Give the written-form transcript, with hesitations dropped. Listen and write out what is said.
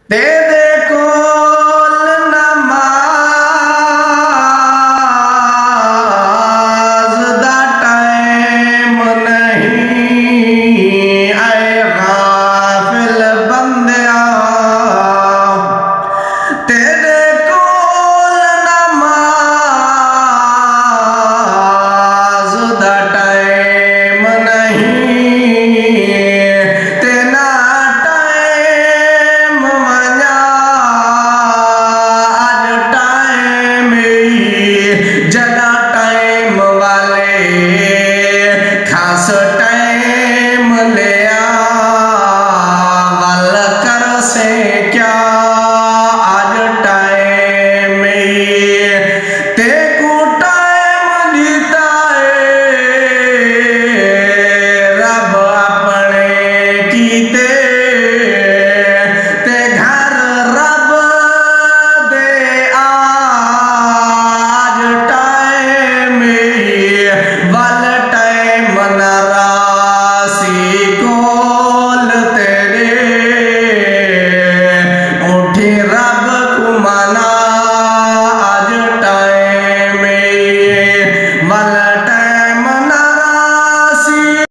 तेरे कोल नमाज दा टाइम नहीं ऐ गाफिल बंदिया तेरे कोल नमाज दा टाइम नहीं तेना टाइम मना आज टाइम जदा टाइम वाले खास टाइम लिया वल कर से क्या आज टाइम ते को टाइम दिता रब अपने कीते ते घर रब दे आज टाइम वल टाइम नरासी को